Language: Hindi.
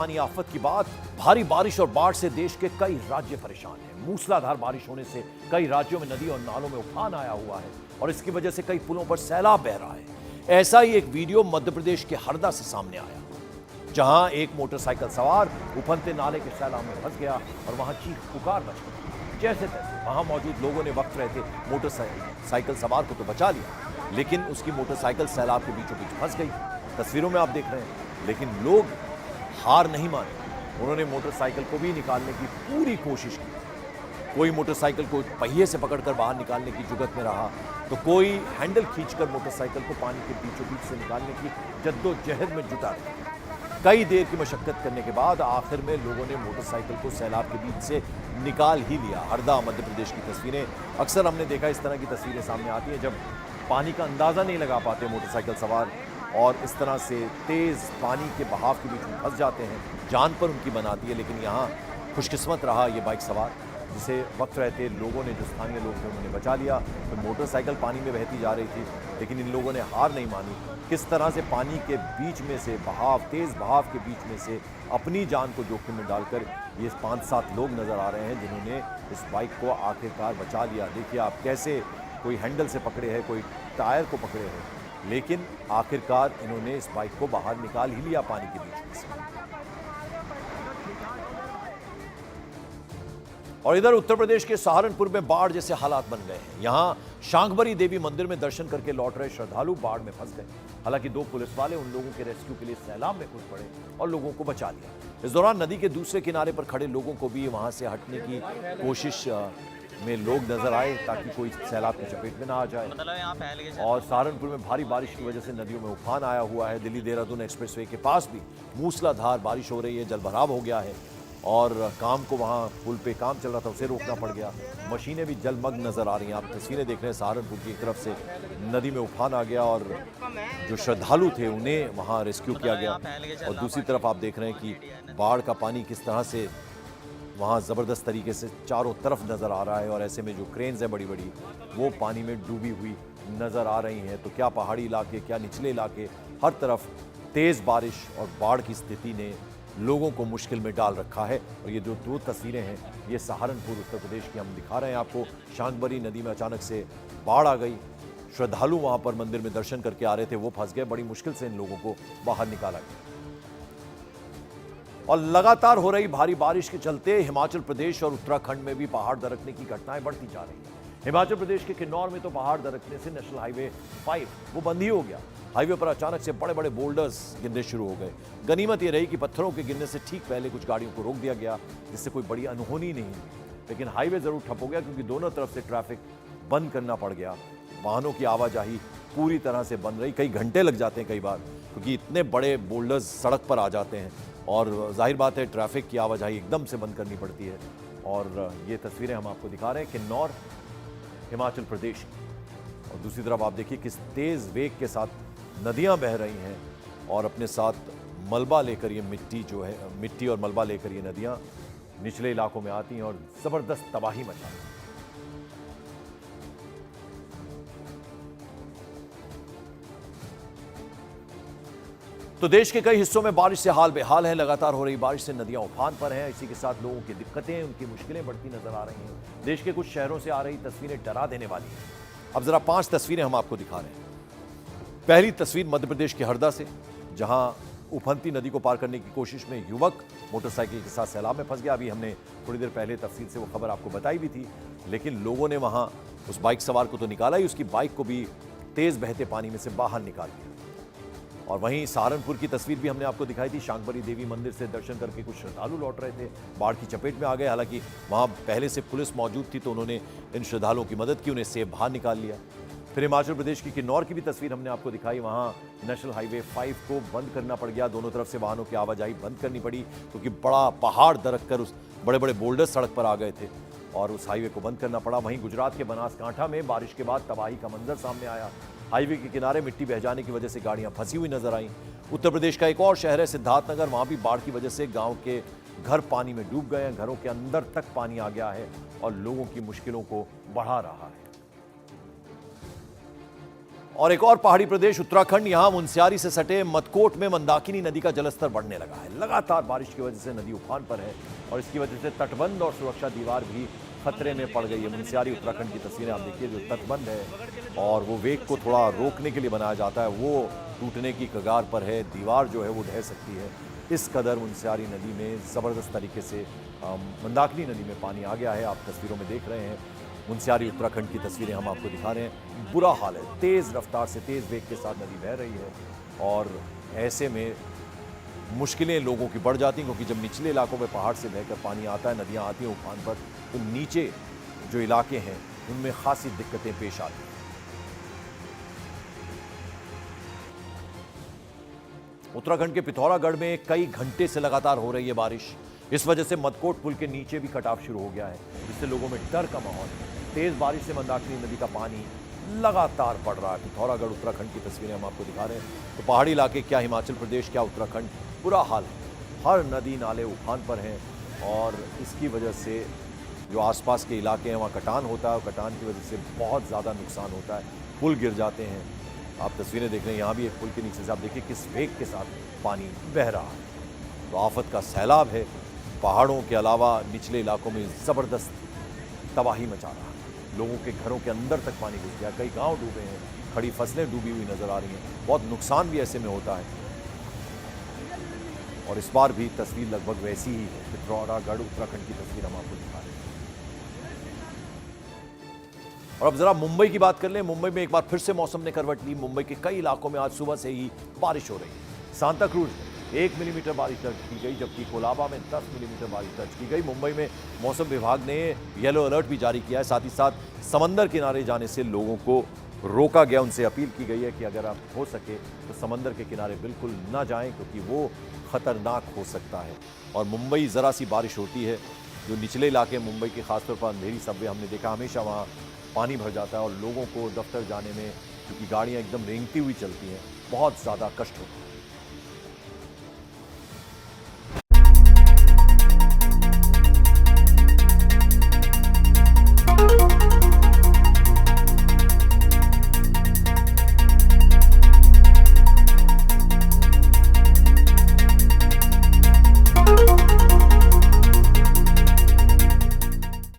पानी आफत की बात। भारी बारिश और बाढ़ से देश के कई राज्य परेशान हैं। मूसलाधार बारिश होने से कई राज्यों में नदी और नालों में उफान आया हुआ है और इसकी वजह से कई पुलों पर सैलाब बह रहा है। ऐसा ही एक वीडियो मध्य प्रदेश के हरदा से सामने आया, जहां एक मोटरसाइकिल सवार उफनते नाले के सैलाब में फंस गया और वहां चीख पुकार मच गई। जैसे तैसे वहां मौजूद लोगों ने वक्त रहते मोटरसाइकिल सवार को तो बचा लिया, लेकिन उसकी मोटरसाइकिल सैलाब के बीचों बीच फंस गई। तस्वीरों में आप देख रहे हैं, लेकिन लोग हार नहीं माने। उन्होंने मोटरसाइकिल को भी निकालने की पूरी कोशिश की। कोई मोटरसाइकिल को पहिए से पकड़कर बाहर निकालने की जुगत में रहा, तो कोई हैंडल खींचकर मोटरसाइकिल को पानी के बीचों बीच से निकालने की जद्दोजहद में जुटा रहा। कई देर की मशक्कत करने के बाद आखिर में लोगों ने मोटरसाइकिल को सैलाब के बीच से निकाल ही लिया। हरदा मध्य प्रदेश की तस्वीरें, अक्सर हमने देखा इस तरह की तस्वीरें सामने आती हैं जब पानी का अंदाजा नहीं लगा पाते मोटरसाइकिल सवार और इस तरह से तेज पानी के बहाव के बीच में फंस जाते हैं, जान पर उनकी बनाती है। लेकिन यहाँ खुशकिस्मत रहा ये बाइक सवार, जिसे वक्त रहते लोगों ने, जो स्थानीय लोग थे, उन्होंने बचा लिया। तो मोटरसाइकिल पानी में बहती जा रही थी, लेकिन इन लोगों ने हार नहीं मानी। किस तरह से पानी के बीच में से तेज बहाव के बीच में से अपनी जान को जोखिम में डालकर ये 5-7 लोग नजर आ रहे हैं जिन्होंने इस बाइक को आखिरकार बचा लिया। देखिए आप कैसे, कोई हैंडल से पकड़े हैं, कोई टायर को पकड़े हैं, लेकिन आखिरकार इन्होंने इस बाइक को बाहर निकाल ही लिया पानी के बीच में से। और इधर उत्तर प्रदेश के सहारनपुर में बाढ़ जैसे हालात बन गए हैं। यहां शांकभरी देवी मंदिर में दर्शन करके लौट रहे श्रद्धालु बाढ़ में फंस गए। हालांकि 2 पुलिस वाले उन लोगों के रेस्क्यू के लिए सैलाब में कूद पड़े और लोगों को बचा लिया। इस दौरान नदी के दूसरे किनारे पर खड़े लोगों को भी वहां से हटने की कोशिश में लोग नजर आए ताकि कोई सैलाब की चपेट में ना आ जाए। और सहारनपुर में भारी बारिश की वजह से नदियों में उफान आया हुआ है। दिल्ली देहरादून एक्सप्रेसवे के पास भी मूसलाधार बारिश हो रही है, जलभराव हो गया है और काम को, वहाँ पुल पे काम चल रहा था, उसे रोकना पड़ गया। मशीनें भी जलमग्न नजर आ रही हैं। आप तस्वीरें देख रहे हैं, सहारनपुर की एक तरफ से नदी में उफान आ गया और जो श्रद्धालु थे उन्हें वहाँ रेस्क्यू किया गया। और दूसरी तरफ आप देख रहे हैं कि बाढ़ का पानी किस तरह से वहाँ ज़बरदस्त तरीके से चारों तरफ नज़र आ रहा है और ऐसे में जो क्रेन्स हैं बड़ी बड़ी, वो पानी में डूबी हुई नज़र आ रही हैं। तो क्या पहाड़ी इलाके, क्या निचले इलाके, हर तरफ तेज़ बारिश और बाढ़ की स्थिति ने लोगों को मुश्किल में डाल रखा है। और ये जो 2 तस्वीरें हैं, ये सहारनपुर उत्तर प्रदेश की हम दिखा रहे हैं आपको। शांकभरी नदी में अचानक से बाढ़ आ गई, श्रद्धालु वहाँ पर मंदिर में दर्शन करके आ रहे थे, वो फंस गए। बड़ी मुश्किल से इन लोगों को बाहर निकाला गया। और लगातार हो रही भारी बारिश के चलते हिमाचल प्रदेश और उत्तराखंड में भी पहाड़ दरकने की घटनाएं बढ़ती जा रही हैं। हिमाचल प्रदेश के किन्नौर में तो पहाड़ दरकने से नेशनल हाईवे 5 वो बंद ही हो गया। हाईवे पर अचानक से बड़े बड़े बोल्डर्स गिरने शुरू हो गए। गनीमत ये रही कि पत्थरों के गिरने से ठीक पहले कुछ गाड़ियों को रोक दिया गया, जिससे कोई बड़ी अनहोनी नहीं हुई। लेकिन हाईवे जरूर ठप हो गया क्योंकि दोनों तरफ से ट्रैफिक बंद करना पड़ गया। वाहनों की आवाजाही पूरी तरह से बंद रही। कई घंटे लग जाते हैं कई बार, क्योंकि इतने बड़े बोल्डर्स सड़क पर आ जाते हैं और जाहिर बात है ट्रैफिक की आवाजाही एकदम से बंद करनी पड़ती है। और ये तस्वीरें हम आपको दिखा रहे हैं किन्नौर, हिमाचल प्रदेश की। और दूसरी तरफ आप देखिए किस तेज़ वेग के साथ नदियां बह रही हैं और अपने साथ मलबा लेकर, ये मिट्टी और मलबा लेकर ये नदियां निचले इलाकों में आती हैं और ज़बरदस्त तबाही मचाती हैं। तो देश के कई हिस्सों में बारिश से हाल बेहाल है। लगातार हो रही बारिश से नदियां उफान पर हैं। इसी के साथ लोगों की दिक्कतें, उनकी मुश्किलें बढ़ती नजर आ रही हैं। देश के कुछ शहरों से आ रही तस्वीरें डरा देने वाली हैं। अब जरा 5 तस्वीरें हम आपको दिखा रहे हैं। पहली तस्वीर मध्य प्रदेश के हरदा से, जहां उफनती नदी को पार करने की कोशिश में युवक मोटरसाइकिल के साथ सैलाब में फंस गया। अभी हमने थोड़ी देर पहले तफसील से वो खबर आपको बताई भी थी, लेकिन लोगों ने वहां उस बाइक सवार को तो निकाला ही, उसकी बाइक को भी तेज बहते पानी में से बाहर निकाल दिया। और वहीं सहारनपुर की तस्वीर भी हमने आपको दिखाई थी। शांकभरी देवी मंदिर से दर्शन करके कुछ श्रद्धालु लौट रहे थे, बाढ़ की चपेट में आ गए। हालांकि वहां पहले से पुलिस मौजूद थी, तो उन्होंने इन श्रद्धालुओं की मदद की, उन्हें सेफ बाहर निकाल लिया। फिर हिमाचल प्रदेश की किन्नौर की भी तस्वीर हमने आपको दिखाई। वहां नेशनल हाईवे 5 को बंद करना पड़ गया, दोनों तरफ से वाहनों की आवाजाही बंद करनी पड़ी क्योंकि बड़ा पहाड़ दरक कर उस बड़े बड़े बोल्डर सड़क पर आ गए थे और उस हाईवे को बंद करना पड़ा। वहीं गुजरात के बनासकांठा में बारिश के बाद तबाही का मंजर सामने आया। हाईवे के किनारे मिट्टी बह जाने की वजह से गाड़ियां फंसी हुई नजर आईं। उत्तर प्रदेश का एक और शहर है सिद्धार्थनगर, वहां भी बाढ़ की वजह से गांव के घर पानी में डूब गए हैं। घरों के अंदर तक पानी आ गया है और लोगों की मुश्किलों को बढ़ा रहा है। और एक और पहाड़ी प्रदेश उत्तराखंड, यहां मुनस्यारी से सटे मदकोट में मंदाकिनी नदी का जलस्तर बढ़ने लगा है। लगातार बारिश की वजह से नदी उफान पर है और इसकी वजह से तटबंध और सुरक्षा दीवार भी खतरे में पड़ गई है। मुनस्यारी उत्तराखंड की तस्वीरें आप देखिए, जो तटबंध है और वो वेग को थोड़ा रोकने के लिए बनाया जाता है, वो टूटने की कगार पर है। दीवार जो है वो ढह सकती है। इस कदर मुनस्यारी नदी में ज़बरदस्त तरीके से मंदाकिनी नदी में पानी आ गया है। आप तस्वीरों में देख रहे हैं मुनस्यारी उत्तराखंड की तस्वीरें हम आपको दिखा रहे हैं। बुरा हाल है, तेज़ रफ्तार से तेज़ वेग के साथ नदी बह रही है और ऐसे में मुश्किलें लोगों की बढ़ जाती हैं, क्योंकि जब निचले इलाकों में पहाड़ से बहकर पानी आता है, नदियां आती हैं उफान पर, तो नीचे जो इलाके हैं उनमें खासी दिक्कतें पेश आती हैं। उत्तराखंड के पिथौरागढ़ में कई घंटे से लगातार हो रही है बारिश। इस वजह से मदकोट पुल के नीचे भी कटाव शुरू हो गया है, जिससे लोगों में डर का माहौल है। तेज बारिश से मंदाकिनी नदी का पानी लगातार बढ़ रहा है। पिथौरागढ़ उत्तराखंड की तस्वीरें हम आपको दिखा रहे हैं। तो पहाड़ी इलाके, क्या हिमाचल प्रदेश, क्या उत्तराखंड, बुरा हाल है। हर नदी नाले उफान पर हैं और इसकी वजह से जो आसपास के इलाके हैं वहाँ कटान होता है और कटान की वजह से बहुत ज़्यादा नुकसान होता है। पुल गिर जाते हैं। आप तस्वीरें देख रहे हैं, यहाँ भी एक पुल के नीचे से आप देखिए किस वेग के साथ पानी बह रहा है। तो आफत का सैलाब है। पहाड़ों के अलावा निचले इलाकों में ज़बरदस्त तबाही मचा रहा है। लोगों के घरों के अंदर तक पानी घुस गया, कई गांव डूबे हैं, खड़ी फसलें डूबी हुई नजर आ रही हैं। बहुत नुकसान भी ऐसे में होता है और इस बार भी तस्वीर लगभग वैसी ही है। पिथौरागढ़ उत्तराखंड की तस्वीर हम आपको दिखा रहे हैं। और अब जरा मुंबई की बात कर लें। मुंबई में एक बार फिर से मौसम ने करवट ली। मुंबई के कई इलाकों में आज सुबह से ही बारिश हो रही है। सांता क्रूज में 1 मिलीमीटर बारिश दर्ज की गई, जबकि कोलाबा में 10 मिलीमीटर बारिश दर्ज की गई। मुंबई में मौसम विभाग ने येलो अलर्ट भी जारी किया है। साथ ही साथ समंदर किनारे जाने से लोगों को रोका गया। उनसे अपील की गई है कि अगर आप हो सके तो समंदर के किनारे बिल्कुल ना जाएं, क्योंकि वो खतरनाक हो सकता है। और मुंबई ज़रा सी बारिश होती है, जो निचले इलाके मुंबई के खासतौर पर अंधेरी सबवे हमने देखा, हमेशा वहाँ पानी भर जाता है और लोगों को दफ्तर जाने में, क्योंकि गाड़ियाँ एकदम रेंगती हुई चलती हैं, बहुत ज़्यादा कष्ट होता है।